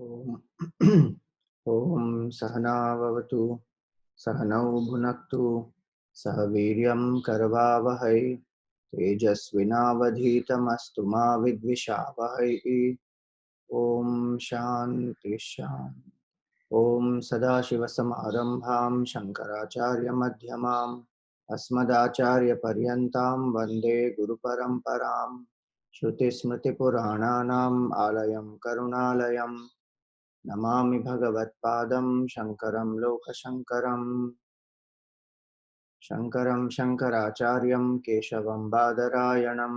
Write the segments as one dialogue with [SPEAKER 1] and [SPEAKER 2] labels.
[SPEAKER 1] ॐ ॐ सहना भवतु सहनौ भुनक्तु सह वीर्यं करवावहै तेजस्विनावधीतमस्तु मा विद्विषावहै ॐ शान्ति शान्ति ॐ सदाशिवसमारम्भां शङ्कराचार्यमध्यमाम् अस्मदाचार्यपर्यन्तां वन्दे गुरुपरम्पराम् श्रुतिस्मृतिपुराणानाम् आलयं करुणालयम् नमामि भगवत्पादं शङ्करं लोकशङ्करम् शङ्करं शङ्कराचार्यं केशवं बादरायणं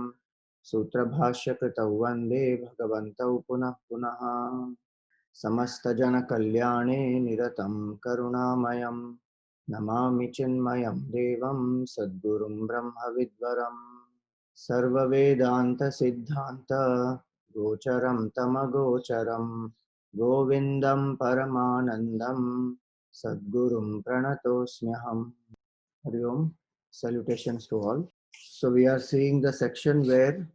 [SPEAKER 1] सूत्रभाष्यकृतौ वन्दे भगवन्तौ पुनः पुनः समस्तजनकल्याणे निरतं करुणामयं नमामि चिन्मयं देवं सद्गुरुं ब्रह्मविद्वरम् सर्ववेदान्तसिद्धान्त गोचरं तमगोचरं गोविन्दं परमानन्दं सद्गुरुं प्रणतोऽस्म्यहम् Hari Om. Salutations to all. So we are seeing the section where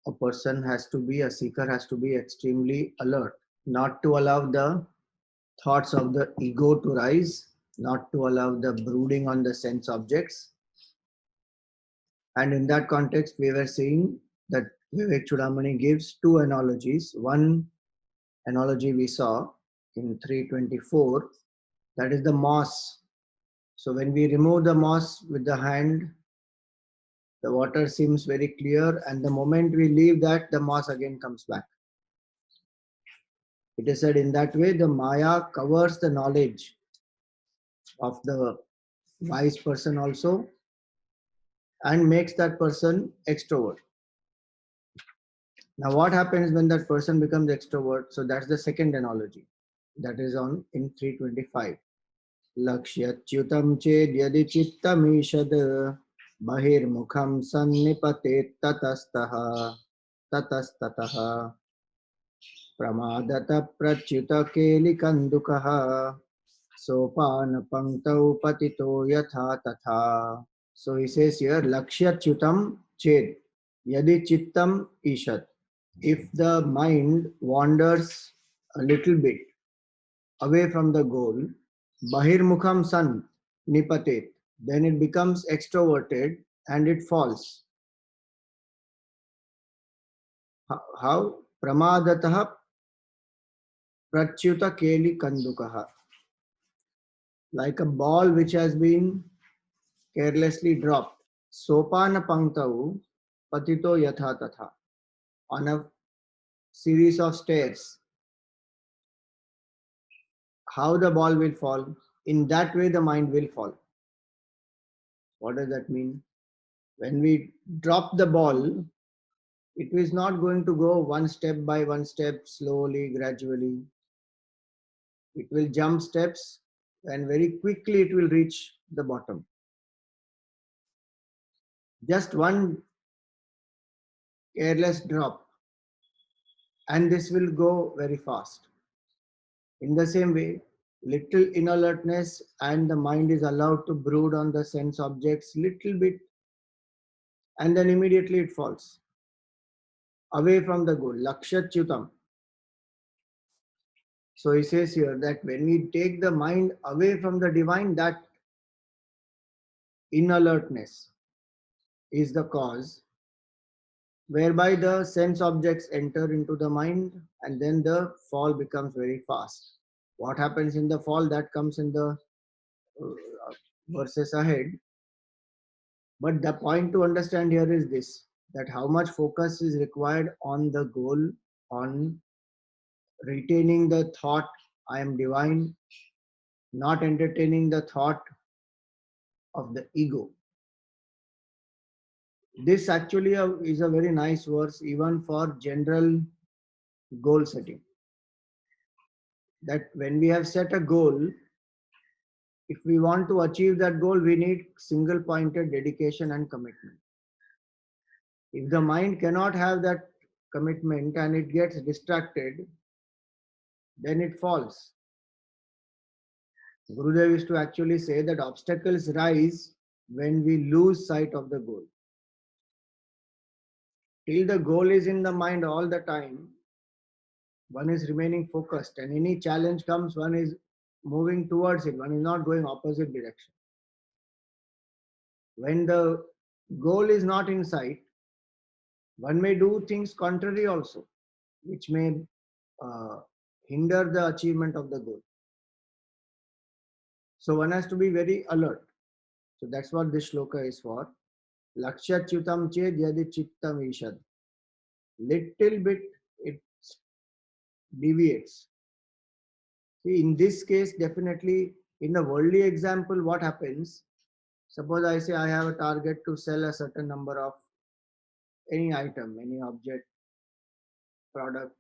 [SPEAKER 1] a seeker has to be extremely alert, not to allow the thoughts of the ego to rise, not to allow the brooding on the sense objects. And in that context, we were seeing that Vivek Chudamani gives two analogies. One analogy we saw in 324, that is the moss. So when we remove the moss with the hand, the water seems very clear, and the moment we leave that, the moss again comes back. It is said in that way, the Maya covers the knowledge of the wise person also and makes that person extrovert. Now, what happens when that person becomes extrovert? So that's the second analogy. That is on in 325. Lakshyachyutam ched yadi chittamishad bahirmukham sannipatet tatastataha प्रमादत प्रच्युत केलिकन्दुकः सोपानपङ्क्तौ patito yatha tatha. So he says here, Lakshyachyutam ched yadi chittam ishat. If the mind wanders a little bit away from the goal, bahirmukham san nipatet, then it becomes extroverted and it falls. How? Pramadatah prachuta keli kandukaha. Like a ball which has been carelessly dropped. Sopana pangtau patito yatha tatha. On a series of stairs, how the ball will fall, in that way the mind will fall. What does that mean? When we drop the ball, it is not going to go one step by one step, slowly, gradually. It will jump steps and very quickly it will reach the bottom. Just one careless drop, and this will go very fast. In the same way, little inalertness and the mind is allowed to brood on the sense objects little bit, and then immediately it falls away from the goal. Lakshyachyutam. So he says here that when we take the mind away from the divine, that inalertness is the cause whereby the sense objects enter into the mind and then the fall becomes very fast. What happens in the fall, that comes in the verses ahead. But the point to understand here is this, that how much focus is required on the goal, on retaining the thought, I am divine, not entertaining the thought of the ego. This actually is a very nice verse even for general goal setting. That when we have set a goal, if we want to achieve that goal, we need single pointed dedication and commitment. If the mind cannot have that commitment and it gets distracted, then it falls. Gurudev used to actually say that obstacles rise when we lose sight of the goal. Till the goal is in the mind all the time, One is remaining focused, and any challenge comes, one is moving towards it, one is not going opposite direction. When the goal is not in sight, one may do things contrary also, which may uh, hinder the achievement of the goal. So one has to be very alert. So that's what this shloka is for. Lakshyachyutam ched yadi chittam ishad. Little bit it deviates. See, in this case, definitely in the worldly example, what happens? Suppose I say I have a target to sell a certain number of any item, any object, product.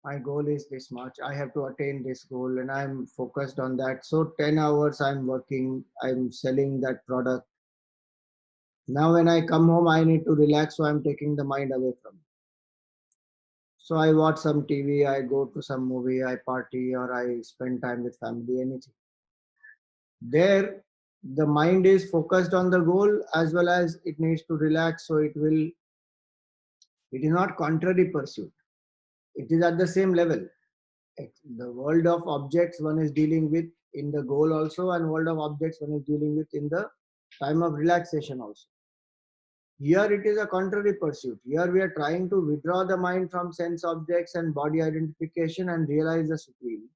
[SPEAKER 1] My goal is this much. I have to attain this goal and I'm focused on that. So 10 hours I'm working, I'm selling that product. Now when I come home, I need to relax, so I'm taking the mind away from it. So I watch some TV, I go to some movie, I party, or I spend time with family, anything. There, the mind is focused on the goal as well as it needs to relax, so it is not contrary pursuit. It is at the same level. The world of objects one is dealing with in the goal also, and world of objects one is dealing with in the time of relaxation also. Here it is a contrary pursuit. Here we are trying to withdraw the mind from sense objects and body identification and realize the supreme.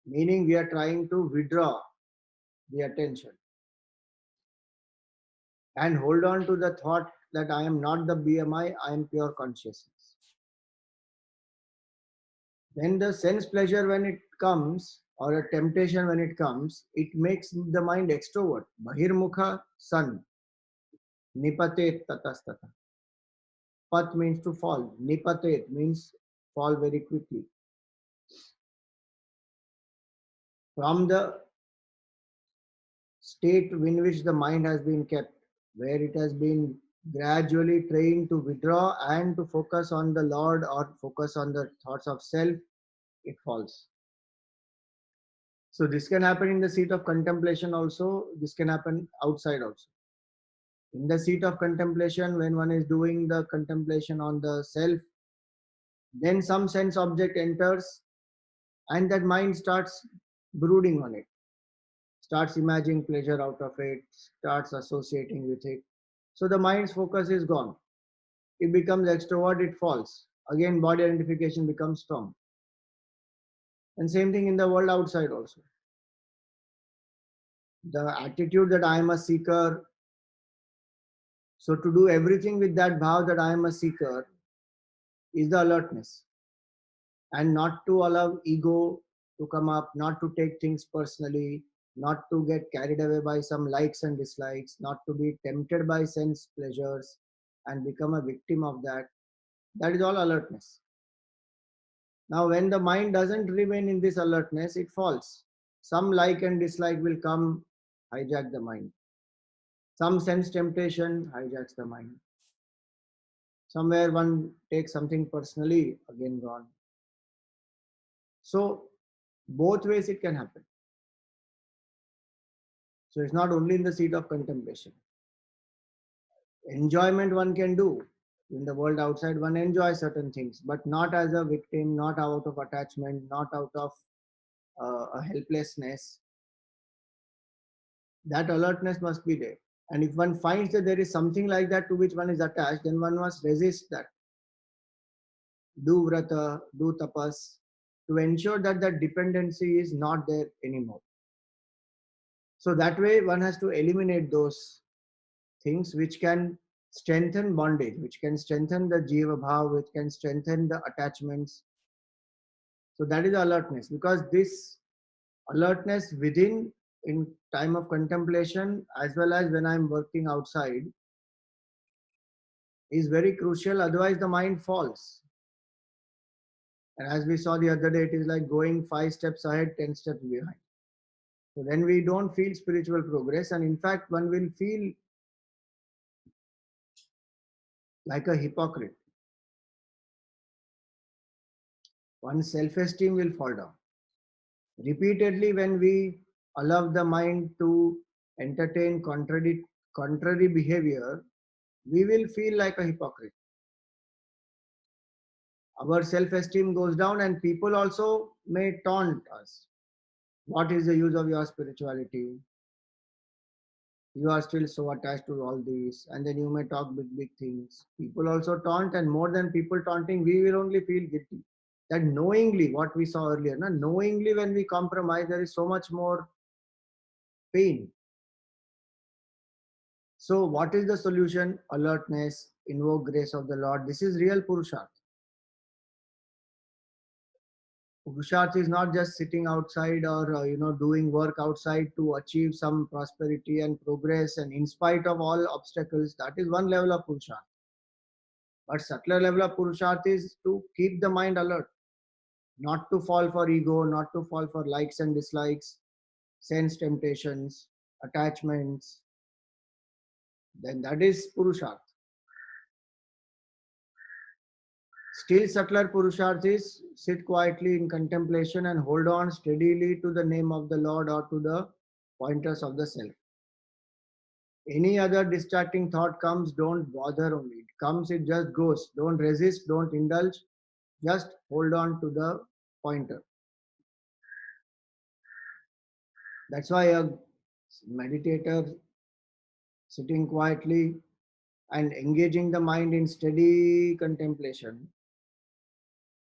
[SPEAKER 1] Meaning we are trying to withdraw the attention and hold on to the thought that I am not the BMI, I am pure consciousness. Then the sense pleasure when it comes, or a temptation when it comes, it makes the mind extrovert. Bahirmukha sun, nipatet tatastata. Pat means to fall. Nipatet means fall very quickly. From the state in which the mind has been kept, where it has been gradually trained to withdraw and to focus on the Lord or focus on the thoughts of self, it falls. So this can happen in the seat of contemplation also, this can happen outside also. In the seat of contemplation, when one is doing the contemplation on the self, then some sense object enters and that mind starts brooding on it, starts imagining pleasure out of it, starts associating with it. So the mind's focus is gone. It becomes extrovert, it falls. Again, body identification becomes strong. And same thing in the world outside also. The attitude that I am a seeker. So to do everything with that bhav that I am a seeker is the alertness. And not to allow ego to come up, not to take things personally, not to get carried away by some likes and dislikes, not to be tempted by sense pleasures and become a victim of that. That is all alertness. Now, when the mind doesn't remain in this alertness, it falls. Some like and dislike will come, hijack the mind. Some sense temptation hijacks the mind. Somewhere one takes something personally, again gone. So, both ways it can happen. So, it's not only in the seat of contemplation. Enjoyment one can do. In the world outside, one enjoys certain things, but not as a victim, not out of attachment, not out of a helplessness. That alertness must be there. And if one finds that there is something like that to which one is attached, then one must resist that. Do vrata, do tapas, to ensure that that dependency is not there anymore. So that way one has to eliminate those things which can strengthen bondage, which can strengthen the jiva bhav, which can strengthen the attachments. So that is alertness, because this alertness within in time of contemplation as well as when I'm working outside is very crucial. Otherwise the mind falls. And as we saw the other day, it is like going 5 steps ahead, 10 steps behind. So then we don't feel spiritual progress, and in fact one will feel like a hypocrite. One's self-esteem will fall down. Repeatedly, when we allow the mind to entertain contrary behavior, we will feel like a hypocrite. Our self-esteem goes down, and people also may taunt us. What is the use of your spirituality? You are still so attached to all these, and then you may talk big things. People also taunt, and more than people taunting, we will only feel guilty. That knowingly, what we saw earlier, knowingly when we compromise, there is so much more pain. So, what is the solution? Alertness, invoke grace of the Lord. This is real Purusharth. Purusharth is not just sitting outside or doing work outside to achieve some prosperity and progress, and in spite of all obstacles. That is one level of Purusharth. But subtler level of Purusharth is to keep the mind alert, not to fall for ego, not to fall for likes and dislikes, sense temptations, attachments. Then that is Purusharth. Still subtler Purusharth is sit quietly in contemplation and hold on steadily to the name of the Lord or to the pointers of the self. Any other distracting thought comes, don't bother only. It comes, it just goes. Don't resist, don't indulge. Just hold on to the pointer. That's why a meditator sitting quietly and engaging the mind in steady contemplation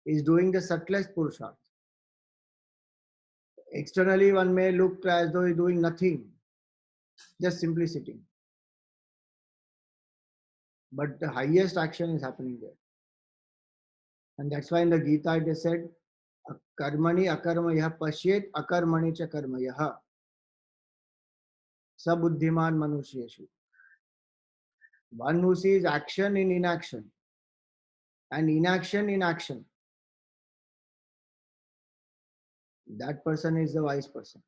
[SPEAKER 1] is doing the subtlest Purusharth. Externally, one may look as though he's doing nothing, just simply sitting. But the highest action is happening there. And that's why in the Gita it is said, Karmani akarmayah pashyet akarmani cha karmayah sabuddhiman manusyeshu. One who sees action in inaction and inaction in action, that person is the wise person.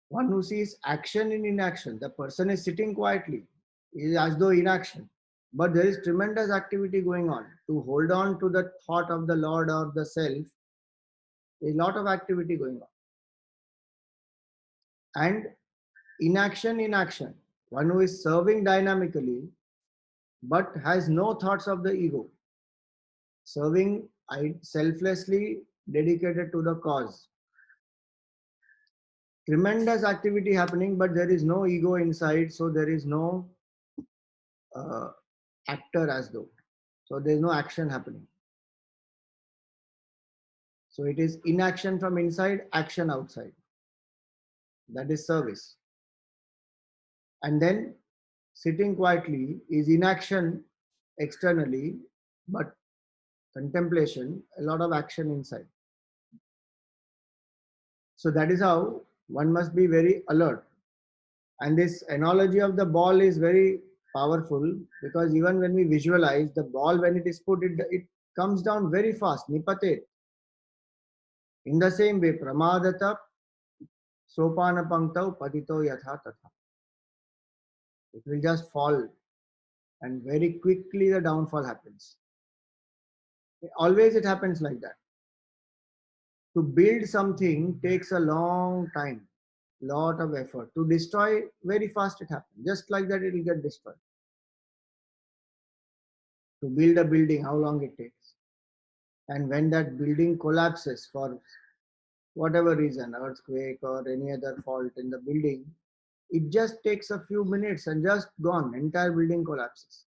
[SPEAKER 1] One who sees action in inaction, the person is sitting quietly, is as though inaction. But there is tremendous activity going on. To hold on to the thought of the Lord or the self, there is a lot of activity going on. And inaction in action, one who is serving dynamically but has no thoughts of the ego, serving selflessly, dedicated to the cause. Tremendous activity happening, but there is no ego inside, so there is no actor as though. So there is no action happening. So it is inaction from inside, action outside. That is service. And then sitting quietly is inaction externally, but contemplation, a lot of action inside. So that is how one must be very alert. And this analogy of the ball is very powerful, because even when we visualize the ball, when it is put, it comes down very fast, nipate. In the same way, pramadata sopana panktau patito yatha tatha. It will just fall, and very quickly the downfall happens. Always it happens like that. To build something takes a long time, lot of effort. To destroy, very fast it happens. Just like that, it will get destroyed. To build a building, how long it takes? And when that building collapses for whatever reason, earthquake or any other fault in the building, it just takes a few minutes and just gone, entire building collapses.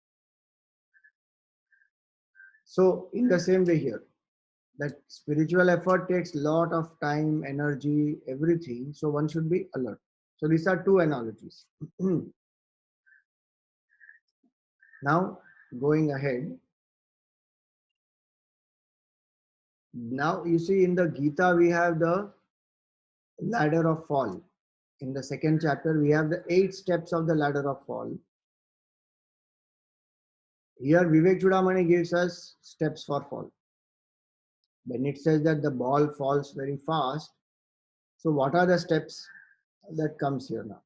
[SPEAKER 1] So in the same way here, that spiritual effort takes lot of time, energy, everything. So one should be alert. So these are two analogies. Now going ahead. Now you see in the Gita we have the ladder of fall. In the second chapter we have the 8 steps of the ladder of fall. Here Vivek Chudamani gives us steps for fall. When it says that the ball falls very fast, so what are the steps that comes here now?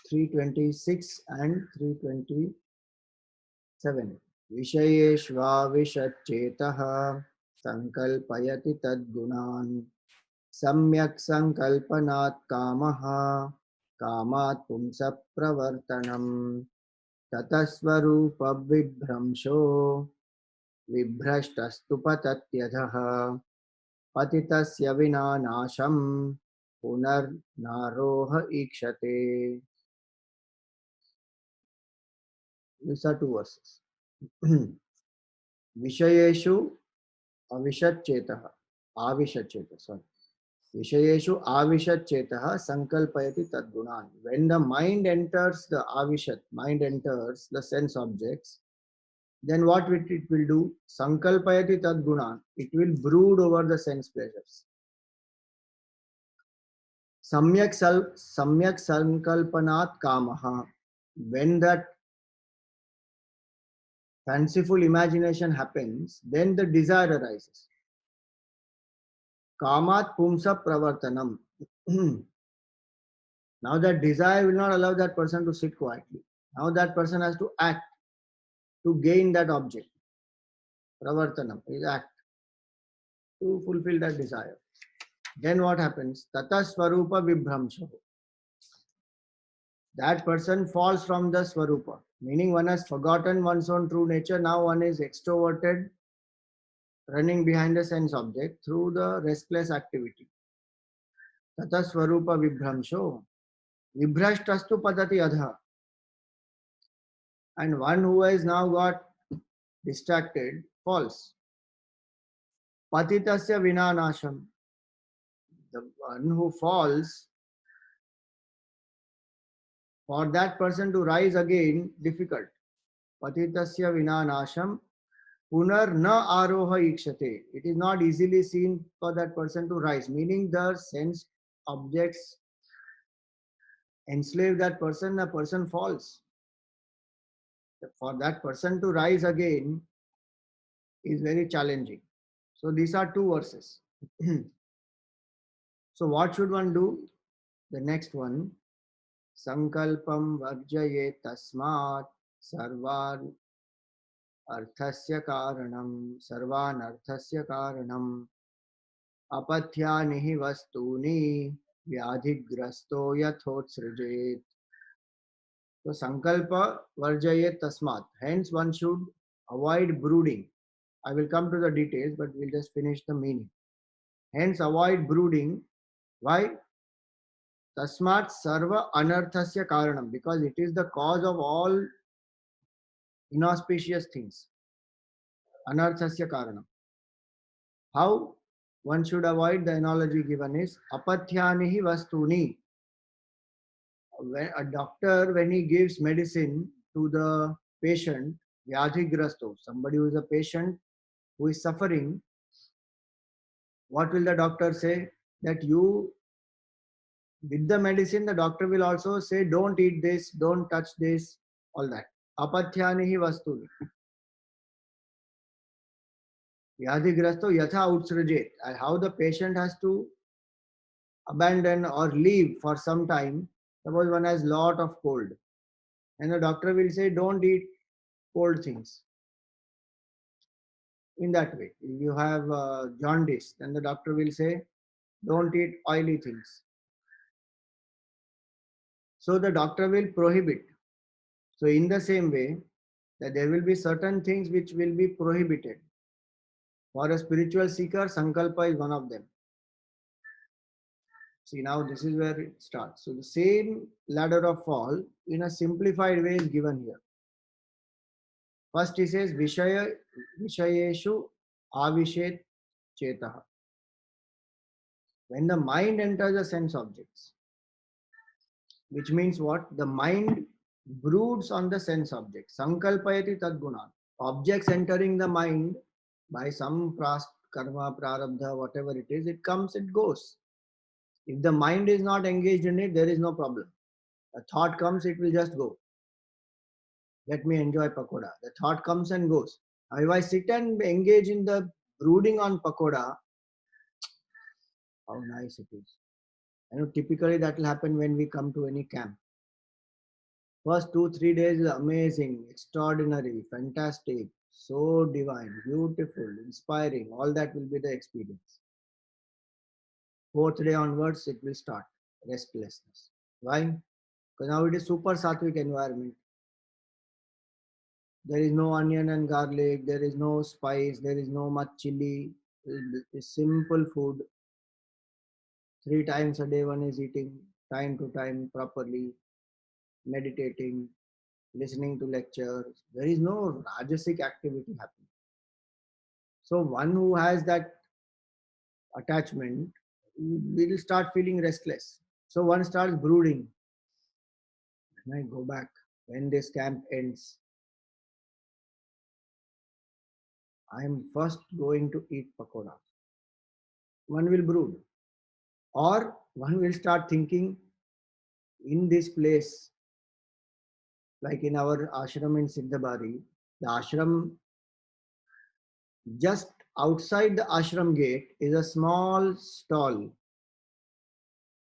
[SPEAKER 1] 326 and 327. Vishayeshva vishacchetah sankalpayati tadgunan samyak sankalpanat kamaha kamat pumsa pravartanam ततस्वरूप विभ्रंशो विभ्रष्टस्तु पतत्यधः पतितस्य विना नाशं पुनर्नारोह ईक्षते. These are two verses. विषयेषु अविषच्चेतः आविषच्चेतः sorry विषयेषु आविषच्चेतः संकल्पयति तद्गुणान्. When the mind enters the avishat, mind enters the sense objects, then what it will do? Sankalpayati tadgunan. It will brood over the sense pleasures. Samyak sankalpanat kamaha. When that fanciful imagination happens, then the desire arises. Kamat pumsa pravartanam. Now that desire will not allow that person to sit quietly. Now that person has to act to gain that object. Pravartanam is act to fulfill that desire. Then what happens? Tata swarupa vibhramsha. That person falls from the swarupa, meaning one has forgotten one's own true nature. Now one is extroverted, running behind the sense object through the restless activity. Tata swarupa vibhramsho. Vibhrashtastu padati adha. And one who has now got distracted falls. Patitasya vinanasham. The one who falls, for that person to rise again, difficult. Patitasya vinanasham punar na aroha ikshate. It is not easily seen for that person to rise, meaning the sense objects enslave that person, the person falls. For that person to rise again is very challenging. So these are two verses. So what should one do? The next one, Sankalpam varjaye tasmat sarvan arthasya karanam apathyani hi vastuni vyadhigrasto yathotsrijet. So sankalpa varjayet tasmat. Hence one should avoid brooding. I will come to the details, but we'll just finish the meaning. Hence avoid brooding. Why? Tasmat sarva anarthasya karanam. Because it is the cause of all inauspicious things. Anarthasya karanam. How one should avoid? The analogy given is apathyani hi vastuni. When a doctor, when he gives medicine to the patient, vyadhigrasto, somebody who is a patient who is suffering, what will the doctor say? That you, with the medicine, the doctor will also say, don't eat this, don't touch this, all that. Apathyani hi vastuni. Vyadhigrasto yatha utsrajet. How the patient has to abandon or leave for some time. Suppose one has lot of cold, and the doctor will say, don't eat cold things. In that way, if you have jaundice, then the doctor will say, don't eat oily things. So the doctor will prohibit. So in the same way, that there will be certain things which will be prohibited. For a spiritual seeker, sankalpa is one of them. See, now this is where it starts. So the same ladder of fall in a simplified way is given here. First he says Vishayeshu avishet chetaha. When the mind enters the sense objects, which means what? The mind broods on the sense objects. Sankalpayati tadgunan. Objects entering the mind by some karma, prarabdha, whatever it is, it comes, it goes. If the mind is not engaged in it, there is no problem. A thought comes, it will just go. Let me enjoy pakoda. The thought comes and goes. Now, if I sit and engage in the brooding on pakoda, how nice it is. Typically that will happen when we come to any camp. First 2-3 days is amazing, extraordinary, fantastic, so divine, beautiful, inspiring. All that will be the experience. Fourth day onwards, it will start restlessness. Why? Because now it is super sattvic environment. There is no onion and garlic, there is no spice, there is no much chili. It's simple food. 3 times a day one is eating, time to time, properly, meditating, listening to lectures. There is no rajasic activity happening. So one who has that attachment will start feeling restless. So one starts brooding. When I go back, when this camp ends, I am first going to eat pakoda. One will brood. Or one will start thinking, in this place, like in our ashram in Siddhabari, the ashram, just outside the ashram gate is a small stall.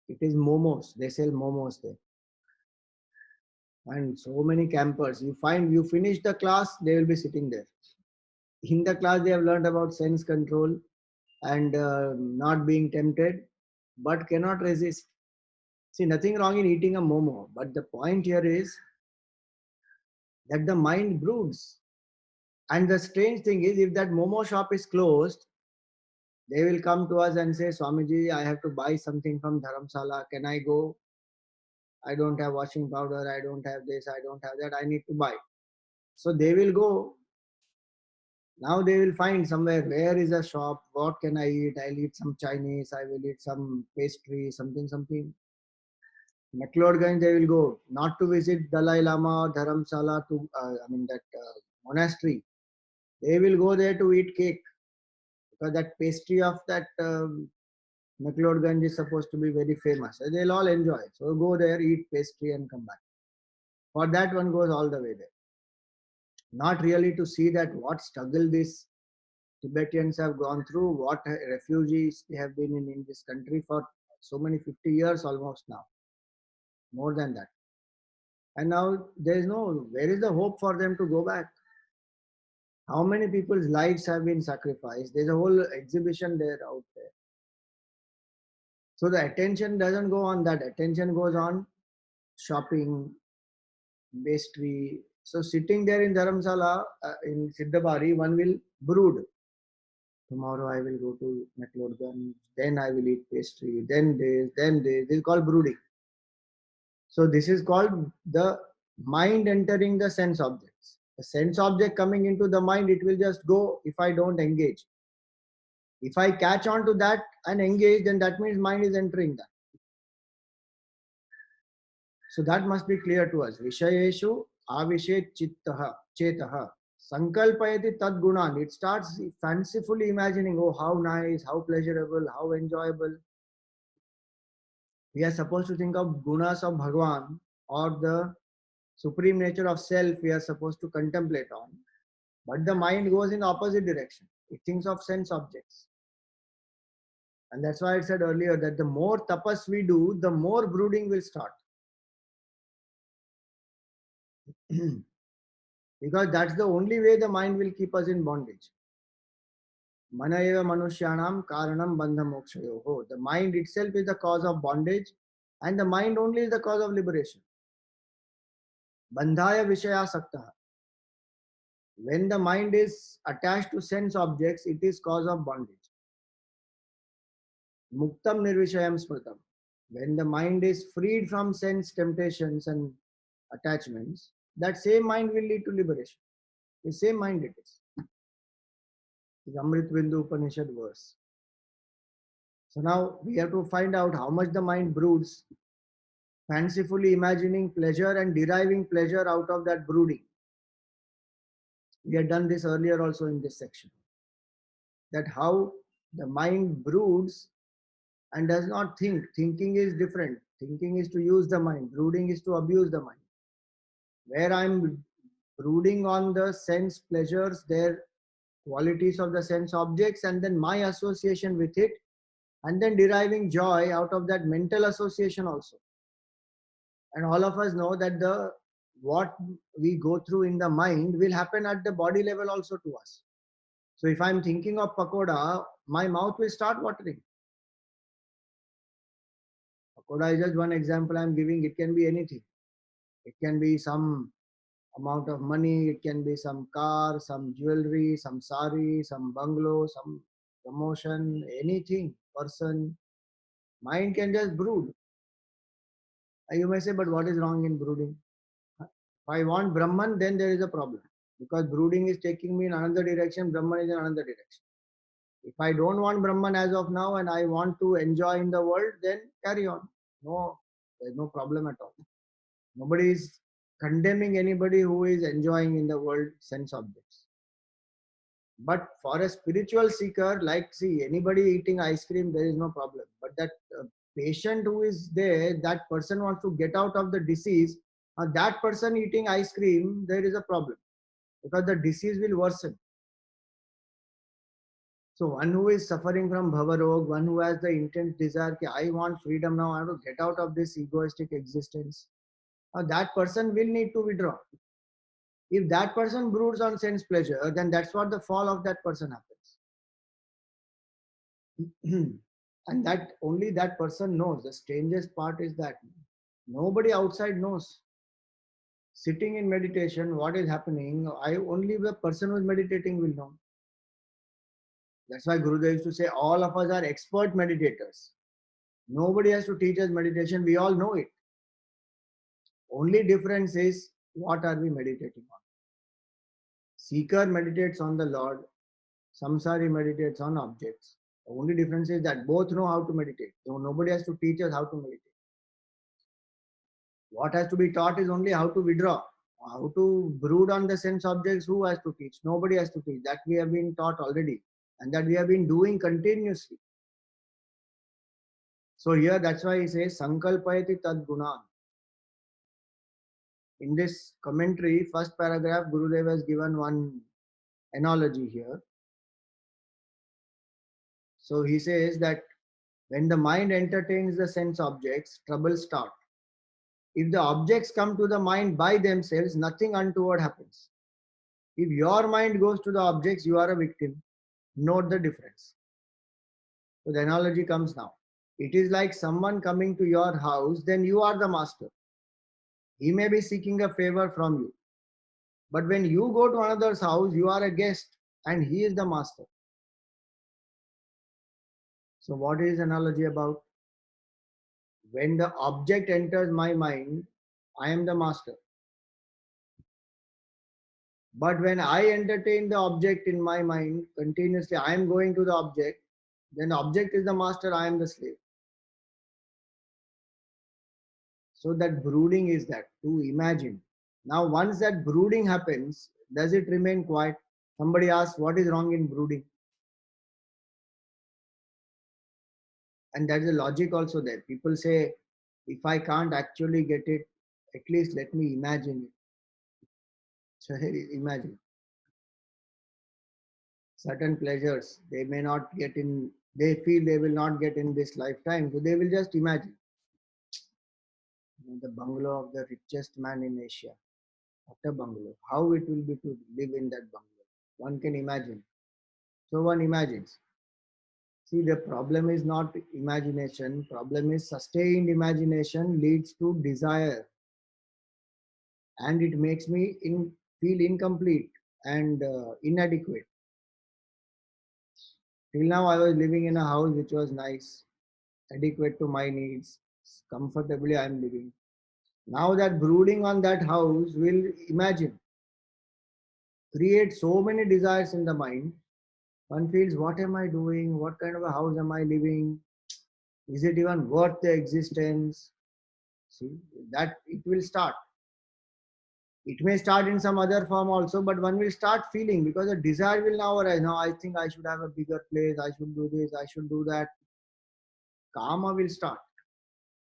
[SPEAKER 1] It is momos. They sell momos there. And so many campers. You finish the class, they will be sitting there. In the class, they have learned about sense control and not being tempted, but cannot resist. See, nothing wrong in eating a momo, but the point here is that the mind broods. And the strange thing is, if that momo shop is closed, they will come to us and say, Swamiji, I have to buy something from Dharamsala. Can I go? I don't have washing powder. I don't have this. I don't have that. I need to buy. So they will go. Now they will find somewhere, where is a shop? What can I eat? I'll eat some Chinese. I will eat some pastry, something. McLeodganj, they will go not to visit Dalai Lama or Dharamsala that monastery. They will go there to eat cake because that pastry of that McLeodganj is supposed to be very famous. So they'll all enjoy. So go there, eat pastry and come back. For that one goes all the way there. Not really to see that what struggle these Tibetans have gone through, what refugees they have been in this country for so many 50 years almost now. More than that. And now there is no, where is the hope for them to go back? How many people's lives have been sacrificed? There's a whole exhibition there out there. So the attention doesn't go on that. Attention goes on shopping, pastry. So sitting there in Dharamsala, in Siddhabari, one will brood. Tomorrow I will go to McLeodganj, then I will eat pastry, then this, then this. This is called brooding. So this is called the mind entering the sense objects. The sense object coming into the mind, it will just go if I don't engage. If I catch on to that and engage, then that means mind is entering that. So that must be clear to us. Vishayeshu avishet chittaha chetaha sankalpayati tad gunan. It starts fancifully imagining, oh, how nice, how pleasurable, how enjoyable. We are supposed to think of gunas of Bhagwan or the supreme nature of self we are supposed to contemplate on. But the mind goes in the opposite direction. It thinks of sense objects. And that's why I said earlier that the more tapas we do, the more brooding will start. Because that's the only way the mind will keep us in bondage. Mana eva manushyanam karanam bandha mokshayoho. The mind itself is the cause of bondage, and the mind only is the cause of liberation. Bandhaya vishaya saktaha. When the mind is attached to sense objects, it is cause of bondage. Muktam nirvishayam smritam. When the mind is freed from sense temptations and attachments, that same mind will lead to liberation. The same mind it is. The Amrit Bindu Upanishad verse. So now we have to find out how much the mind broods, fancifully imagining pleasure and deriving pleasure out of that brooding. We had done this earlier also in this section. That how the mind broods and does not think. Thinking is different. Thinking is to use the mind. Brooding is to abuse the mind. Where I'm brooding on the sense pleasures, their qualities of the sense objects, and then my association with it, and then deriving joy out of that mental association also. And all of us know that what we go through in the mind will happen at the body level also to us. So if I'm thinking of pakoda, my mouth will start watering. Pakoda is just one example I'm giving. It can be anything. It can be some amount of money. It can be some car, some jewelry, some sari, some bungalow, some promotion, anything, person. Mind can just brood. You may say, but what is wrong in brooding? If I want Brahman, then there is a problem. Because brooding is taking me in another direction, Brahman is in another direction. If I don't want Brahman as of now and I want to enjoy in the world, then carry on. No, there's no problem at all. Nobody is condemning anybody who is enjoying in the world sense objects. But for a spiritual seeker, like see anybody eating ice cream, there is no problem. But that patient who is there, that person wants to get out of the disease. That person eating ice cream, there is a problem because the disease will worsen. So one who is suffering from bhava rog, one who has the intense desire, ki I want freedom now, I have to get out of this egoistic existence. That person will need to withdraw. If that person broods on sense pleasure, then that's what the fall of that person happens. And that only that person knows. The strangest part is that nobody outside knows. Sitting in meditation, what is happening, only the person who is meditating will know. That's why Gurudev used to say all of us are expert meditators. Nobody has to teach us meditation. We all know it. Only difference is what are we meditating on. Seeker meditates on the Lord. Samsari meditates on objects. The only difference is that both know how to meditate. So nobody has to teach us how to meditate. What has to be taught is only how to withdraw. How to brood on the sense objects, who has to teach? Nobody has to teach. That we have been taught already. And that we have been doing continuously. So here that's why he says Sankalpayati Tad Gunan. In this commentary, first paragraph, Gurudev has given one analogy here. So he says that when the mind entertains the sense objects, trouble starts. If the objects come to the mind by themselves, nothing untoward happens. If your mind goes to the objects, you are a victim. Note the difference. So the analogy comes now. It is like someone coming to your house, then you are the master. He may be seeking a favor from you. But when you go to another's house, you are a guest and he is the master. So what is analogy about? When the object enters my mind, I am the master. But when I entertain the object in my mind continuously, I am going to the object, then the object is the master, I am the slave. So that brooding is that, to imagine. Now once that brooding happens, does it remain quiet? Somebody asks, what is wrong in brooding? And there is a logic also there. People say, if I can't actually get it, at least let me imagine it. So imagine. Certain pleasures they may not get in, they feel they will not get in this lifetime, so they will just imagine. The bungalow of the richest man in Asia. What a bungalow. How it will be to live in that bungalow. One can imagine. So one imagines. See, the problem is not imagination. Problem is sustained imagination leads to desire. And it makes me feel incomplete and inadequate. Till now I was living in a house which was nice, adequate to my needs. Comfortably I am living. Now that brooding on that house will imagine, create so many desires in the mind. One feels, what am I doing? What kind of a house am I living? Is it even worth the existence? See, that it will start. It may start in some other form also, but one will start feeling because the desire will now arise. Now I think I should have a bigger place. I should do this. I should do that. Kama will start.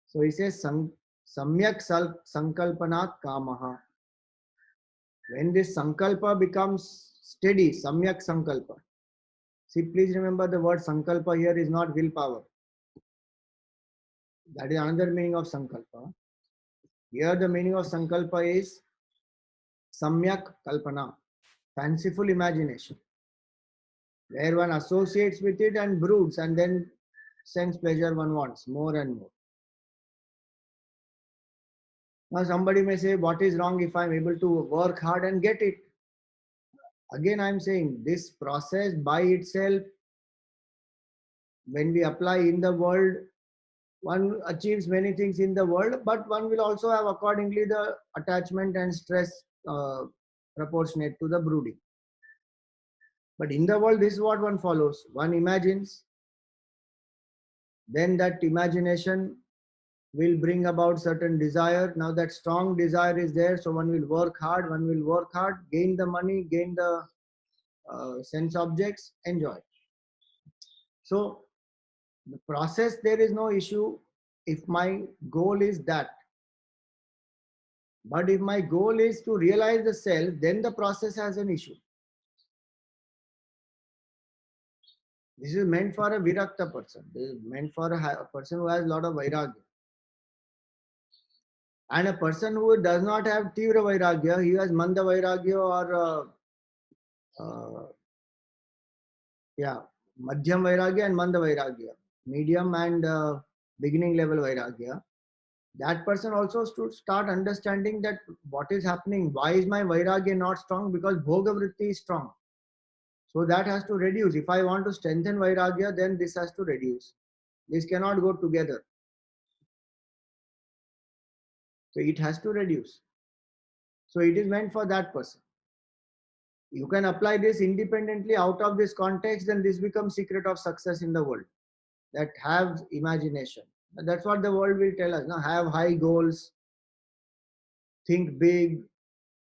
[SPEAKER 1] So he says, Samyak Sankalpanat Kamaha. When this Sankalpa becomes steady, Samyak Sankalpa. See, please remember the word Sankalpa here is not willpower. That is another meaning of Sankalpa. Here the meaning of Sankalpa is Samyak Kalpana, fanciful imagination, where one associates with it and broods and then sense pleasure one wants more and more. Now somebody may say, what is wrong if I'm able to work hard and get it? Again, I'm saying this process by itself, when we apply in the world, one achieves many things in the world, but one will also have accordingly the attachment and stress proportionate to the brooding. But in the world, this is what one follows. One imagines, then that imagination will bring about certain desire. Now that strong desire is there, so one will work hard, gain the money, gain the sense objects, enjoy. So the process, there is no issue if my goal is that. But if my goal is to realize the self, then the process has an issue. This is meant for a virakta person. This is meant for a person who has a lot of vairagya. And a person who does not have tivra vairagya, he has manda vairagya or yeah, madhyam vairagya and manda vairagya, medium and beginning level vairagya. That person also should start understanding that what is happening. Why is my vairagya not strong? Because bhoga vritti is strong. So that has to reduce. If I want to strengthen vairagya, then this has to reduce. This cannot go together. So it has to reduce. So it is meant for that person. You can apply this independently out of this context, then this becomes secret of success in the world. That have imagination. That's what the world will tell us. Now have high goals, think big,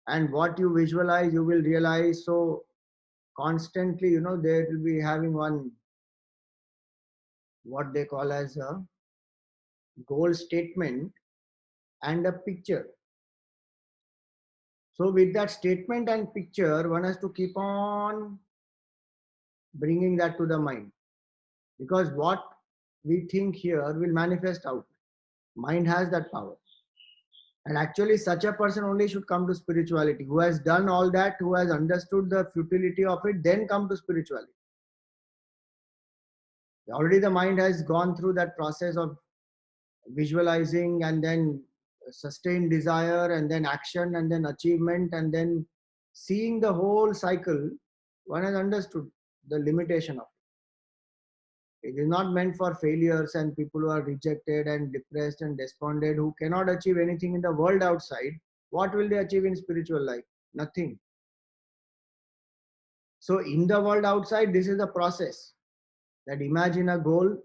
[SPEAKER 1] and what you visualize, you will realize. So constantly, they will be having one, what they call as a goal statement and a picture. So with that statement and picture, one has to keep on bringing that to the mind, because what we think here will manifest out. Mind has that power. And actually such a person only should come to spirituality, who has done all that, who has understood the futility of it, then come to spirituality. Already the mind has gone through that process of visualizing and then sustained desire and then action and then achievement and then seeing the whole cycle. One has understood the limitation of it. It is not meant for failures and people who are rejected and depressed and despondent, who cannot achieve anything in the world outside. What will they achieve in spiritual life? Nothing. So in the world outside, this is the process, that imagine a goal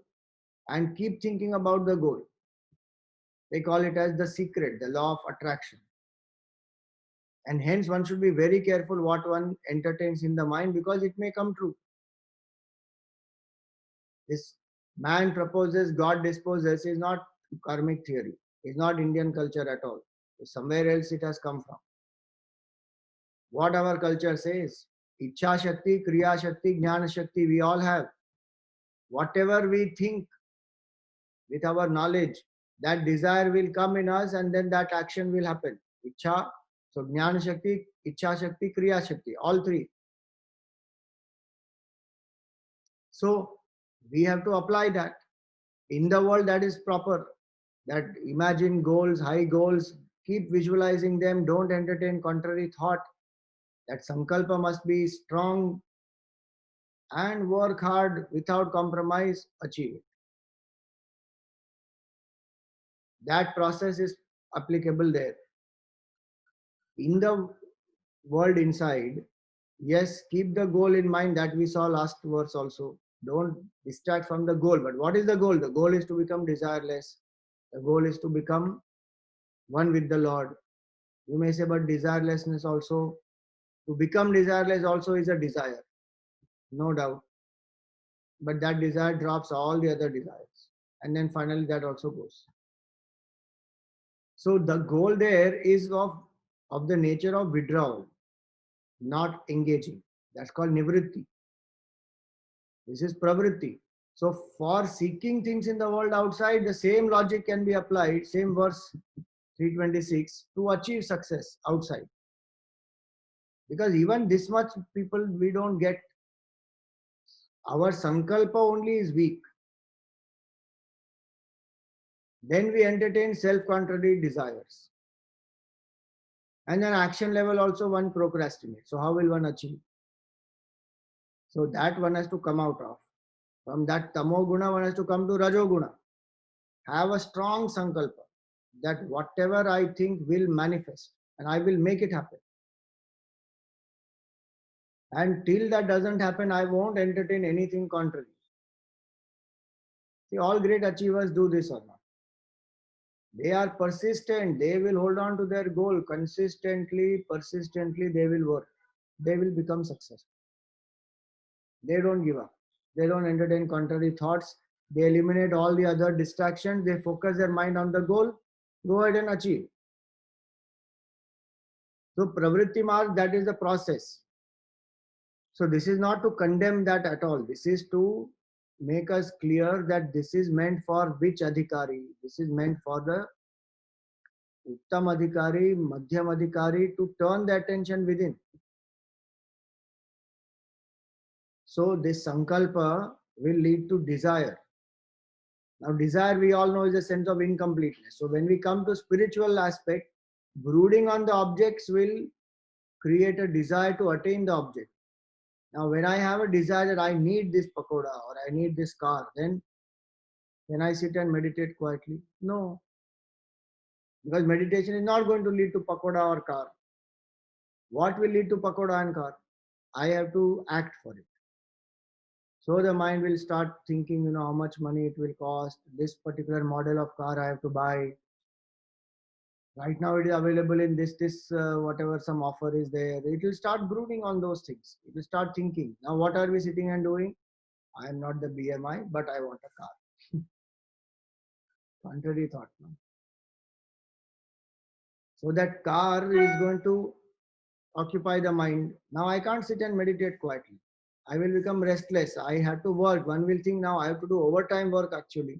[SPEAKER 1] and keep thinking about the goal. They call it as the secret, the law of attraction. And hence one should be very careful what one entertains in the mind, because it may come true. This man proposes, God disposes is not karmic theory. It's not Indian culture at all. Somewhere else it has come from. What our culture says, Ichha Shakti, Kriya Shakti, Jnana Shakti, we all have. Whatever we think with our knowledge, that desire will come in us and then that action will happen. Ichha, so Jnana Shakti, Ichha Shakti, Kriya Shakti, all three. So we have to apply that. In the world, that is proper. That imagine goals, high goals, keep visualizing them, don't entertain contrary thought. That sankalpa must be strong and work hard without compromise, achieve it. That process is applicable there. In the world inside, yes, keep the goal in mind, that we saw last verse also. Don't distract from the goal. But what is the goal? The goal is to become desireless. The goal is to become one with the Lord. You may say, but desirelessness also, to become desireless also is a desire, no doubt. But that desire drops all the other desires. And then finally that also goes. So the goal there is of the nature of withdrawal, not engaging. That's called nivritti. This is pravritti. So for seeking things in the world outside, the same logic can be applied, same verse 326, to achieve success outside. Because even this much people we don't get. Our sankalpa only is weak. Then we entertain self-contradictory desires. And then action level also one procrastinates. So how will one achieve? So that one has to come out of. From that tamo guna, one has to come to rajo guna. Have a strong sankalpa that whatever I think will manifest and I will make it happen. And till that doesn't happen, I won't entertain anything contrary. See, all great achievers do this or not. They are persistent. They will hold on to their goal consistently, persistently. They will work. They will become successful. They don't give up. They don't entertain contrary thoughts. They eliminate all the other distractions. They focus their mind on the goal. Go ahead and achieve. So pravritti marg, that is the process. So this is not to condemn that at all. This is to make us clear that this is meant for which adhikari. This is meant for the uttam adhikari, madhyam adhikari, to turn the attention within. So this sankalpa will lead to desire. Now desire, we all know, is a sense of incompleteness. So when we come to spiritual aspect, brooding on the objects will create a desire to attain the object. Now when I have a desire that I need this pakoda or I need this car, then can I sit and meditate quietly? No. Because meditation is not going to lead to pakoda or car. What will lead to pakoda and car? I have to act for it. So the mind will start thinking, how much money it will cost, this particular model of car I have to buy. Right now it is available in this, whatever some offer is there. It will start brooding on those things. It will start thinking. Now what are we sitting and doing? I am not the BMI, but I want a car. Contrary thought. No? So that car is going to occupy the mind. Now I can't sit and meditate quietly. I will become restless. I have to work. One will think now I have to do overtime work actually.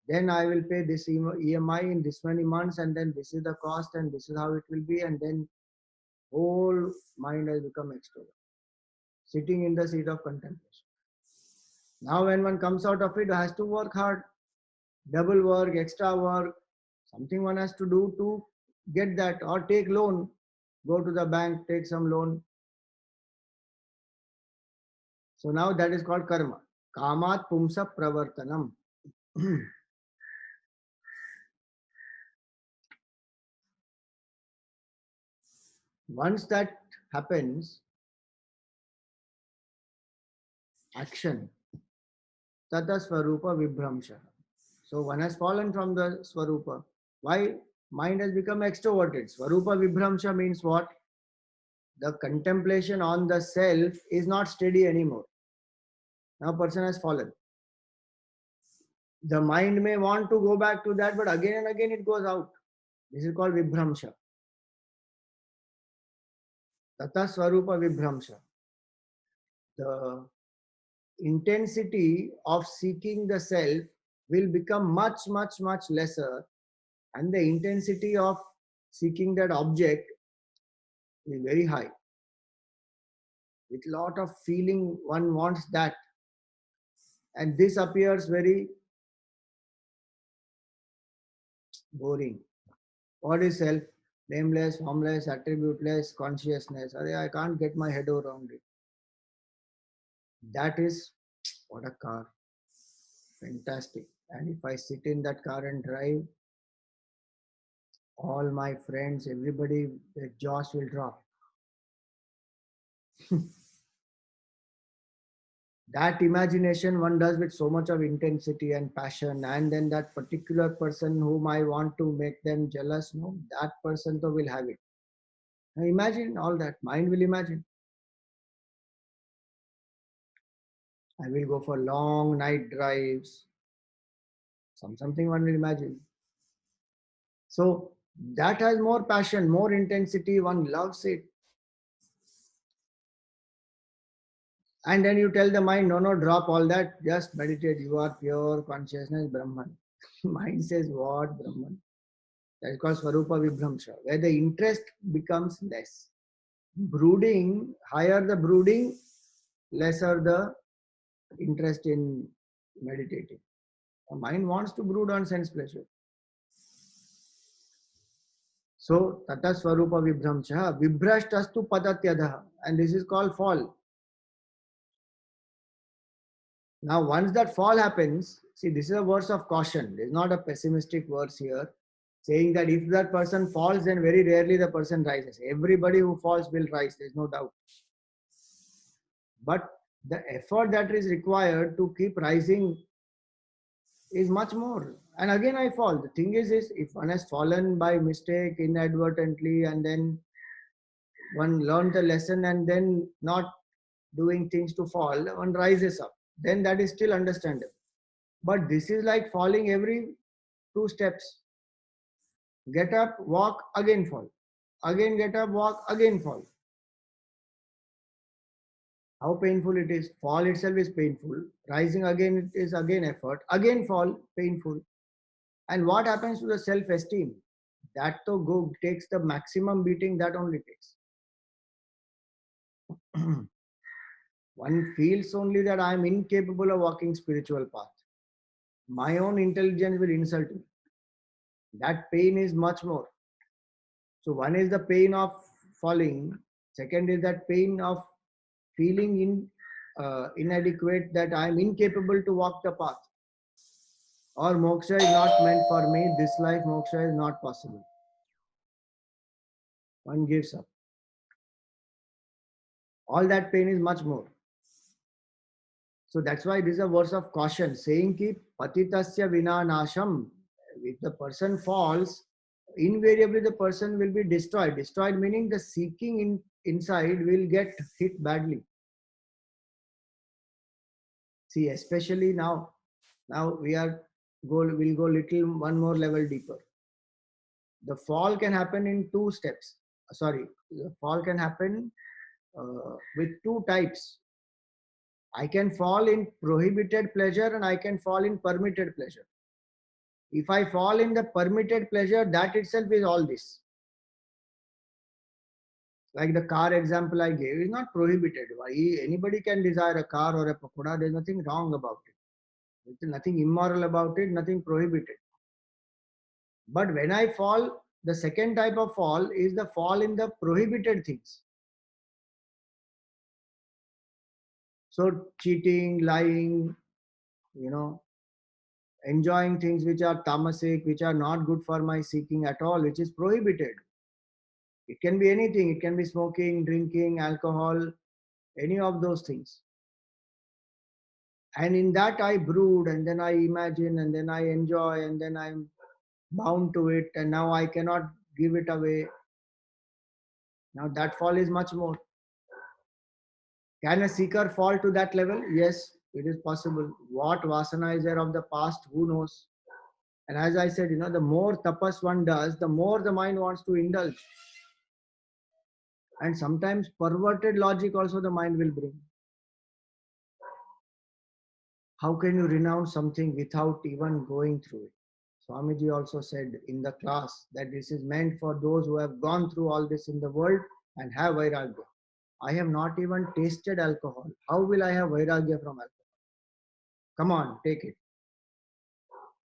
[SPEAKER 1] Then I will pay this EMI in this many months, and then this is the cost and this is how it will be, and then whole mind has become extrovert, sitting in the seat of contemplation. Now when one comes out of it, has to work hard, double work, extra work, something one has to do to get that, or take loan, go to the bank, take some loan. So now that is called karma. Kamat pumsa pravartanam. Once that happens, action, tata swarupa vibramsha. So one has fallen from the swarupa. Why? Mind has become extroverted. Swarupa vibramsha means what? The contemplation on the self is not steady anymore. Now person has fallen. The mind may want to go back to that, but again and again it goes out. This is called vibramsha. Tata swarupa vibramsha. The intensity of seeking the self will become much, much, much lesser, and the intensity of seeking that object is very high. With lot of feeling, one wants that, and this appears very boring. What is self? Nameless, formless, attributeless consciousness. I can't get my head around it. That is what a car. Fantastic. And if I sit in that car and drive, all my friends, everybody, their jaws will drop. That imagination one does with so much of intensity and passion, and then that particular person whom I want to make them jealous, no, that person though will have it. Now imagine all that. Mind will imagine. I will go for long night drives. Something one will imagine. So that has more passion, more intensity. One loves it. And then you tell the mind, no, drop all that. Just meditate. You are pure consciousness, Brahman. Mind says, what Brahman? That is called Swarupa Vibramsha, where the interest becomes less. Brooding, higher the brooding, lesser the interest in meditating. The mind wants to brood on sense pleasure. So tata swarupa vibhramcha vibhrashtastu padatyadha, and this is called fall. Now once that fall happens, see, this is a verse of caution. There's not a pessimistic verse here saying that if that person falls, then very rarely the person rises. Everybody who falls will rise, there's no doubt. But the effort that is required to keep rising is much more. And again, I fall. The thing is if one has fallen by mistake, inadvertently, and then one learned the lesson and then not doing things to fall, one rises up. Then that is still understandable. But this is like falling every 2 steps. Get up, walk, again fall. Again get up, walk, again fall. How painful it is. Fall itself is painful. Rising again is again effort. Again fall, painful. And what happens to the self-esteem? That to go takes the maximum beating, that only takes. One feels only that I am incapable of walking spiritual path. My own intelligence will insult me. That pain is much more. So one is the pain of falling. Second is that pain of feeling inadequate, that I am incapable to walk the path. Or moksha is not meant for me. This life moksha is not possible. One gives up. All that pain is much more. So that's why this is a verse of caution saying ki patitasya vinanasham. If the person falls, invariably the person will be destroyed. Destroyed meaning the seeking inside will get hit badly. See, especially now we'll go little one more level deeper. The fall can happen in 2 steps. Sorry, the fall can happen with 2 types. I can fall in prohibited pleasure and I can fall in permitted pleasure. If I fall in the permitted pleasure, that itself is all this. Like the car example I gave is not prohibited. Anybody can desire a car or a pakoda. There's nothing wrong about it. There's nothing immoral about it, nothing prohibited. But when I fall, the second type of fall is the fall in the prohibited things. So cheating, lying, enjoying things which are tamasic, which are not good for my seeking at all, which is prohibited. It can be anything. It can be smoking, drinking, alcohol, any of those things. And in that I brood and then I imagine and then I enjoy and then I'm bound to it and now I cannot give it away. Now that fall is much more. Can a seeker fall to that level? Yes, it is possible. What vasana is there of the past? Who knows? And as I said, the more tapas one does, the more the mind wants to indulge. And sometimes perverted logic also the mind will bring. How can you renounce something without even going through it? Swamiji also said in the class that this is meant for those who have gone through all this in the world and have vairagya. I have not even tasted alcohol. How will I have vairagya from alcohol? Come on, take it.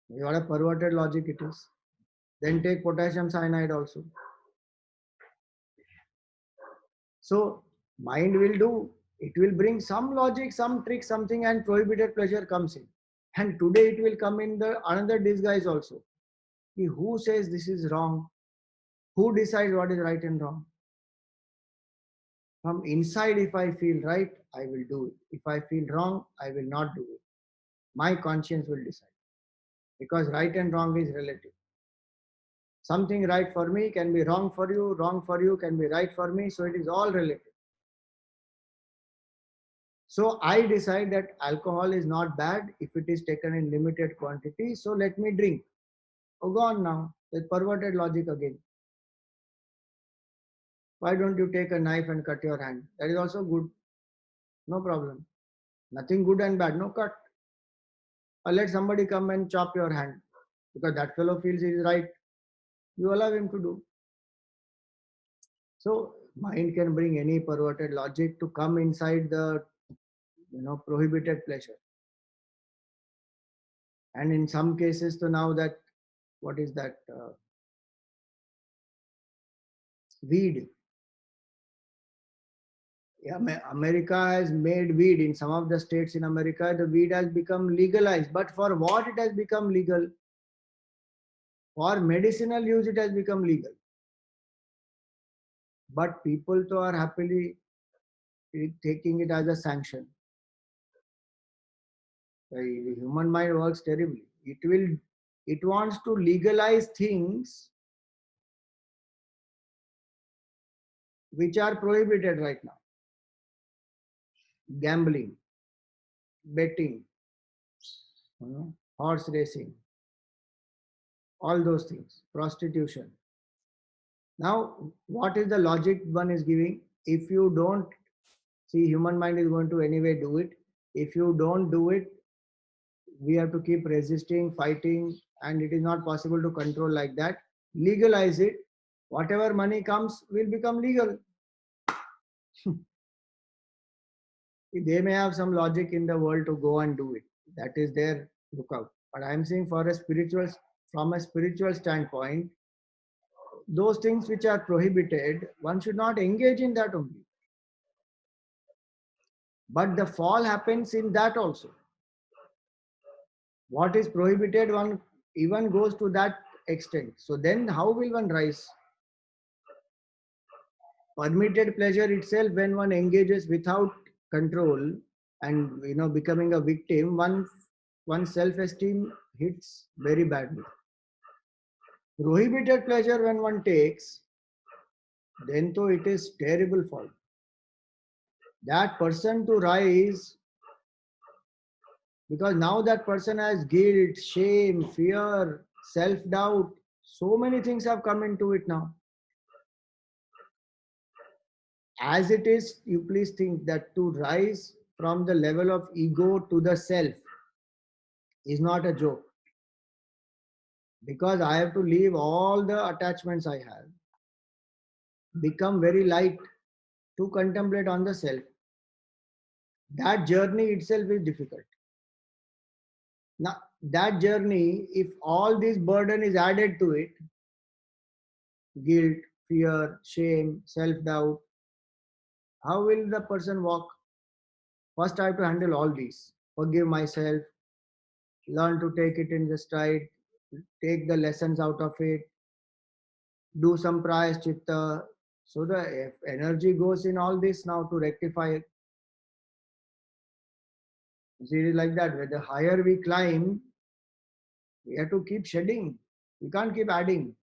[SPEAKER 1] What a perverted logic it is. Then take potassium cyanide also. So mind will do, it will bring some logic, some trick, something, and prohibited pleasure comes in. And today it will come in the another disguise also. Who says this is wrong? Who decides what is right and wrong? From inside, if I feel right, I will do it. If I feel wrong, I will not do it. My conscience will decide. Because right and wrong is relative. Something right for me can be wrong for you can be right for me. So it is all relative. So I decide that alcohol is not bad if it is taken in limited quantity. So let me drink. Oh, gone now. With perverted logic again. Why don't you take a knife and cut your hand? That is also good. No problem. Nothing good and bad. No cut. Or let somebody come and chop your hand because that fellow feels it is right. You allow him to do. So mind can bring any perverted logic to come inside the prohibited pleasure. And in some cases, to now that what is that weed. Yeah, America has made weed in some of the states in America. The weed has become legalized, but for what it has become legal? For medicinal use, it has become legal. But people too are happily taking it as a sanction. The human mind works terribly. It wants to legalize things which are prohibited right now. Gambling, betting, horse racing, all those things, prostitution. Now, what is the logic one is giving? If you don't see, human mind is going to anyway do it. If you don't do it, we have to keep resisting, fighting, and it is not possible to control like that. Legalize it. Whatever money comes will become legal. They may have some logic in the world to go and do it. That is their lookout. But I am saying from a spiritual standpoint, those things which are prohibited, one should not engage in that only. But the fall happens in that also. What is prohibited, one even goes to that extent. So then how will one rise? Permitted pleasure itself, when one engages without control and becoming a victim, one's self-esteem hits very badly. Prohibited pleasure when one takes, then though it is terrible fall. That person to rise, because now that person has guilt, shame, fear, self-doubt, so many things have come into it now. As it is, you please think that to rise from the level of ego to the self is not a joke. Because I have to leave all the attachments I have, become very light to contemplate on the self. That journey itself is difficult. Now, that journey, if all this burden is added to it, guilt, fear, shame, self-doubt, how will the person walk? First, I have to handle all these. Forgive myself, learn to take it in the stride, take the lessons out of it, do some prayaschitta. So the energy goes in all this now to rectify it. See, it is like that. Where the higher we climb, we have to keep shedding. We can't keep adding.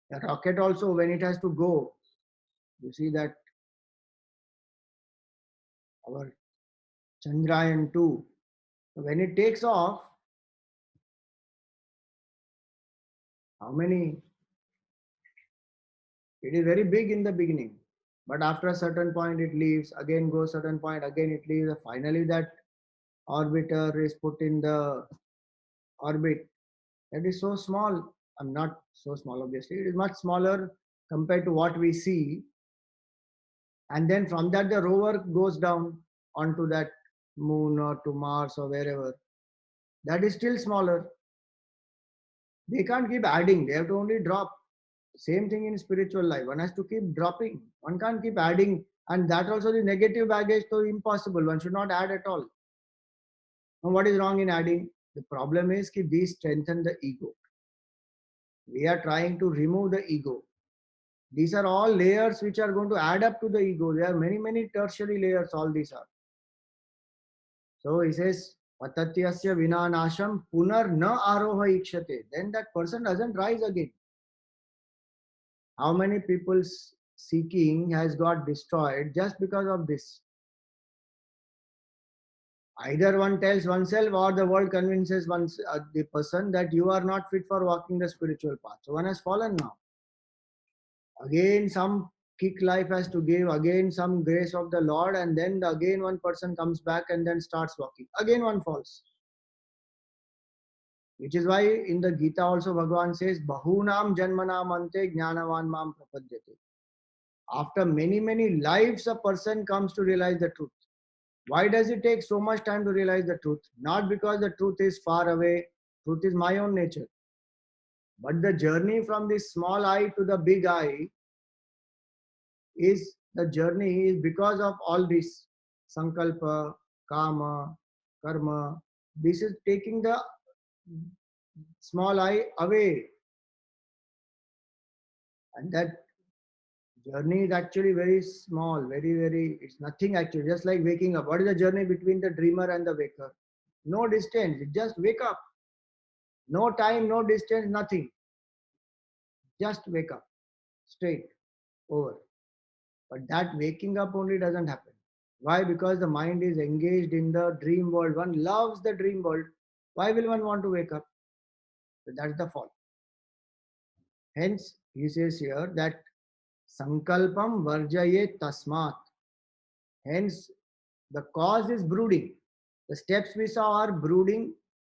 [SPEAKER 1] The rocket also, when it has to go, you see that our Chandrayaan 2, when it takes off, how many? It is very big in the beginning, but after a certain point it leaves, again goes certain point, again it leaves. Finally, that orbiter is put in the orbit. That is so small. I'm not so small, obviously. It is much smaller compared to what we see. And then from that, the rover goes down onto that moon or to Mars or wherever. That is still smaller. They can't keep adding. They have to only drop. Same thing in spiritual life. One has to keep dropping. One can't keep adding. And that also the negative baggage, so impossible. One should not add at all. Now, what is wrong in adding? The problem is that these strengthen the ego. We are trying to remove the ego. These are all layers which are going to add up to the ego. There are many, many tertiary layers, all these are. So he says, Patatyasya vinanasham punar na aroha ikshate. Then that person doesn't rise again. How many people's seeking has got destroyed just because of this? Either one tells oneself or the world convinces the person that you are not fit for walking the spiritual path. So one has fallen now. Again some kick life has to give, again some grace of the Lord, and then again one person comes back and then starts walking. Again one falls. Which is why in the Gita also Bhagavan says, Bahunam janmanam ante jnanavan mam prapadyate. After many, many lives, a person comes to realize the truth. Why does it take so much time to realize the truth? Not because the truth is far away. Truth is my own nature. But the journey from this small I to the big I is the journey is because of all this sankalpa, kama, karma. This is taking the small I away, and that journey is actually very small, very, it's nothing actually, just like waking up. What is the journey between the dreamer and the waker? No distance, just wake up. No time, no distance, nothing. Just wake up, straight, over. But that waking up only doesn't happen. Why? Because the mind is engaged in the dream world. One loves the dream world. Why will one want to wake up? So that's the fall. Hence, he says here that sankalpam varjaye tasmat. Hence, the cause is brooding. The steps we saw are brooding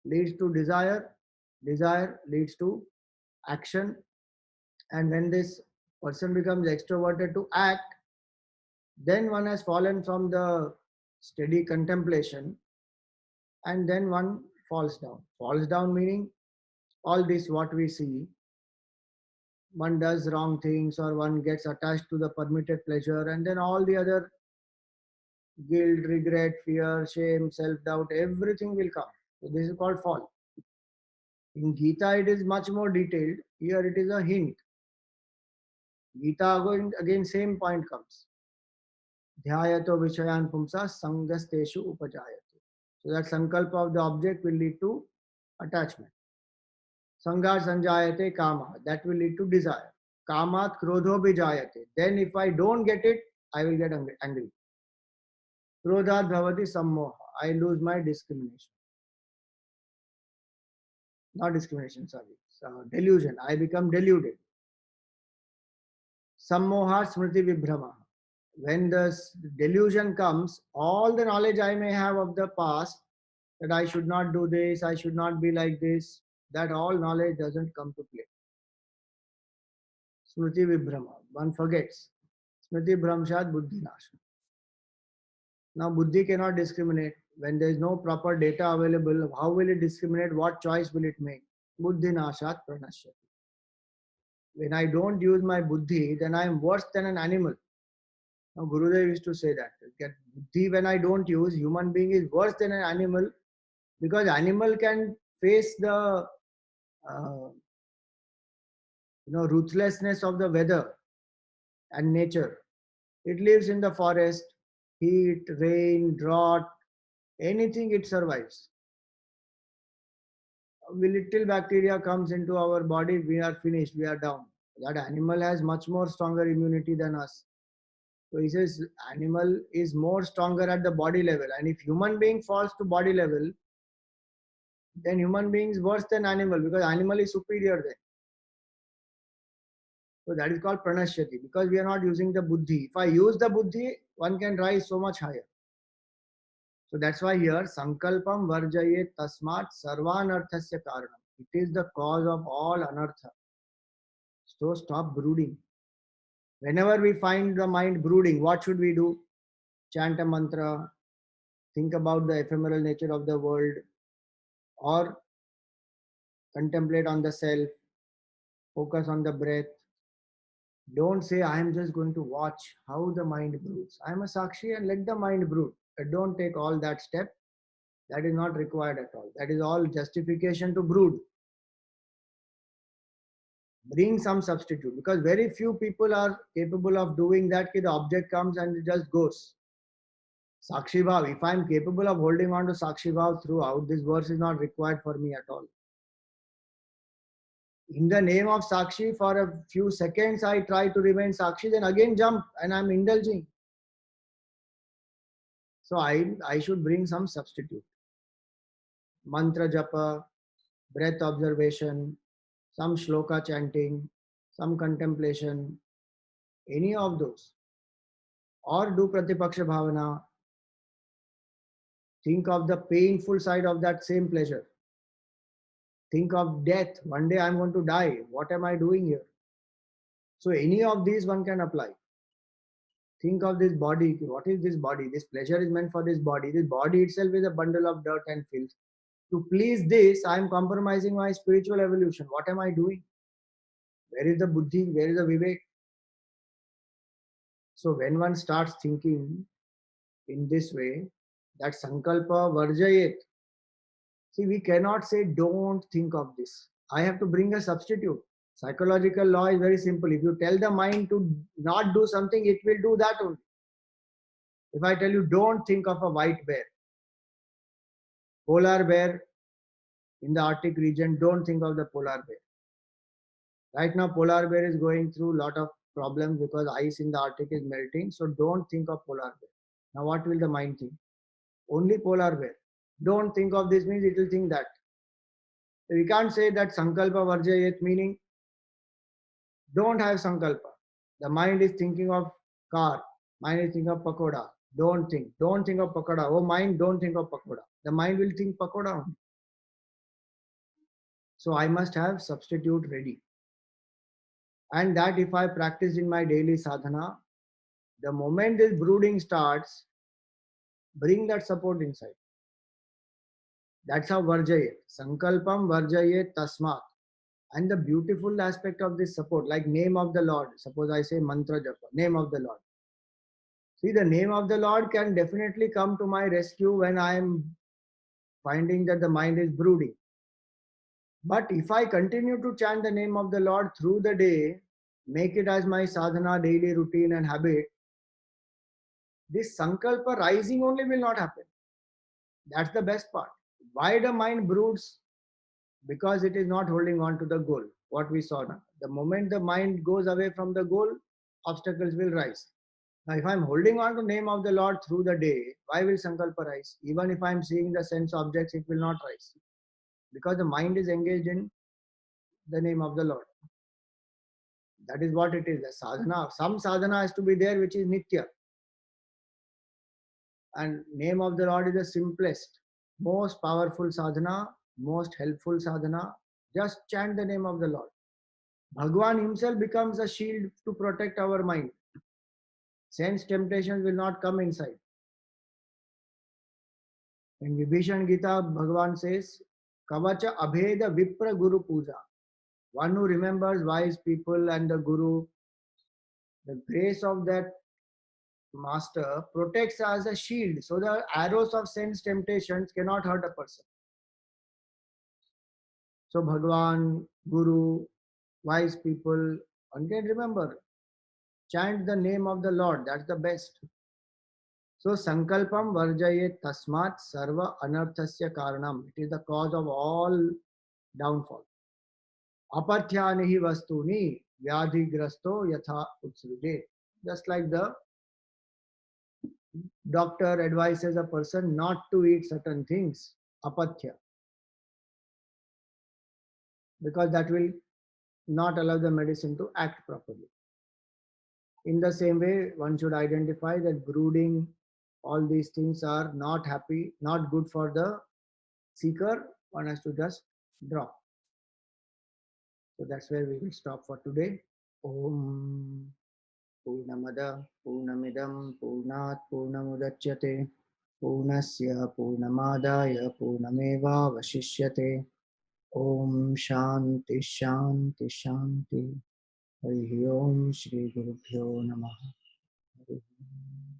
[SPEAKER 1] leads to desire, desire leads to action, and when this person becomes extroverted to act, then one has fallen from the steady contemplation, and then one falls down. Falls down meaning all this what we see, one does wrong things or one gets attached to the permitted pleasure, and then all the other guilt, regret, fear, shame, self-doubt, everything will come. So this is called fall. In Gita, it is much more detailed. Here it is a hint. Gita again same point comes. Dhyayato vishayan pumsa sangasteshu upajayate. So that sankalpa of the object will lead to attachment. Sangar sanjayate kama. That will lead to desire. Kamat krodho bijayate. Then if I don't get it, I will get angry. Krodhat bhavati sammoha. I lose my discrimination. Not discrimination, sorry. Delusion. I become deluded. Sammoha smriti vibhrama. When the delusion comes, all the knowledge I may have of the past, that I should not do this, I should not be like this, that all knowledge doesn't come to play. Smriti vibhrama. One forgets. Smriti bhramshat buddhi nasha. Now buddhi cannot discriminate. When there is no proper data available, how will it discriminate? What choice will it make? Buddhi nashat pranashyati. When I don't use my buddhi, then I am worse than an animal. Now Gurudev used to say that buddhi when I don't use, human being is worse than an animal, because animal can face the ruthlessness of the weather and nature. It lives in the forest, heat, rain, drought, anything it survives. A little bacteria comes into our body, we are finished, we are down. That animal has much more stronger immunity than us. So he says animal is more stronger at the body level, and if human being falls to body level, then human being is worse than animal, because animal is superior then. So that is called pranashyati, because we are not using the buddhi. If I use the buddhi, one can rise so much higher. So that's why here sankalpam varjaye tasmat sarvanarthasya karanam. It is the cause of all anartha. So stop brooding. Whenever we find the mind brooding, what should we do? Chant a mantra, think about the ephemeral nature of the world, or contemplate on the self, focus on the breath. Don't say, I am just going to watch how the mind broods. I am a Sakshi and let the mind brood. But don't take all that step. That is not required at all. That is all justification to brood. Bring some substitute, because very few people are capable of doing that. The object comes and it just goes. Sakshi Bhav, if I am capable of holding on to Sakshi Bhav throughout, this verse is not required for me at all. In the name of Sakshi, for a few seconds I try to remain Sakshi, then again jump and I'm indulging. So I should bring some substitute. Mantra japa, breath observation, some shloka chanting, some contemplation, any of those. Or do pratipaksha bhavana. Think of the painful side of that same pleasure. Think of death. One day I'm going to die. What am I doing here? So any of these one can apply. Think of this body. What is this body? This pleasure is meant for this body. This body itself is a bundle of dirt and filth. To please this, I am compromising my spiritual evolution. What am I doing? Where is the buddhi? Where is the vivek? So when one starts thinking in this way, that sankalpa varjayet. See, we cannot say don't think of this. I have to bring a substitute. Psychological law is very simple. If you tell the mind to not do something, it will do that only. If I tell you don't think of a white bear, polar bear in the Arctic region, don't think of the polar bear. Right now, polar bear is going through a lot of problems because ice in the Arctic is melting. So don't think of polar bear. Now, what will the mind think? Only polar bear. Don't think of this means it will think that. We can't say that sankalpa varjayet meaning don't have sankalpa. The mind is thinking of car. Mind is thinking of pakoda. Don't think. Don't think of pakoda. Oh mind, don't think of pakoda. The mind will think pakoda only. So I must have substitute ready. And that if I practice in my daily sadhana, the moment this brooding starts, bring that support inside. That's how varjayet. Sankalpam varjayet tasmat. And the beautiful aspect of this support, like name of the Lord. Suppose I say mantra japa, name of the Lord. See, the name of the Lord can definitely come to my rescue when I am finding that the mind is brooding. But if I continue to chant the name of the Lord through the day, make it as my sadhana, daily routine and habit, this sankalpa rising only will not happen. That's the best part. Why the mind broods? Because it is not holding on to the goal. What we saw now. The moment the mind goes away from the goal, obstacles will rise. Now, if I'm holding on to name of the Lord through the day, why will sankalpa rise? Even if I'm seeing the sense objects, it will not rise. Because the mind is engaged in the name of the Lord. That is what it is. The sadhana. Some sadhana has to be there, which is nitya. And name of the Lord is the simplest, most powerful sadhana, most helpful sadhana. Just chant the name of the Lord. Bhagwan himself becomes a shield to protect our mind. Sense temptations will not come inside. In Vibhishan Gita, Bhagavan says, Kavacha Abheda Vipra Guru Puja. One who remembers wise people and the Guru, the grace of that master protects as a shield. So the arrows of sense temptations cannot hurt a person. So Bhagavan, Guru, wise people, one can remember. Chant the name of the Lord. That's the best. So Sankalpam Varjayet Tasmat Sarva Anarthasya Karanam. It is the cause of all downfall. Apathyanehi vastuni vyadhigrasto yatha utsruje. Just like the doctor advises a person not to eat certain things, apathya, because that will not allow the medicine to act properly. In the same way, one should identify that brooding, all these things are not happy, not good for the seeker. One has to just drop. So that's where we will stop for today. Om Purnamada Purnamidam Purnat Purnamudachyate Purnasya Purnamadaya Purnameva Vashishyate. Om Shanti Shanti Shanti. Hari Om Shri Gurubhyo Namaha. Hari Om.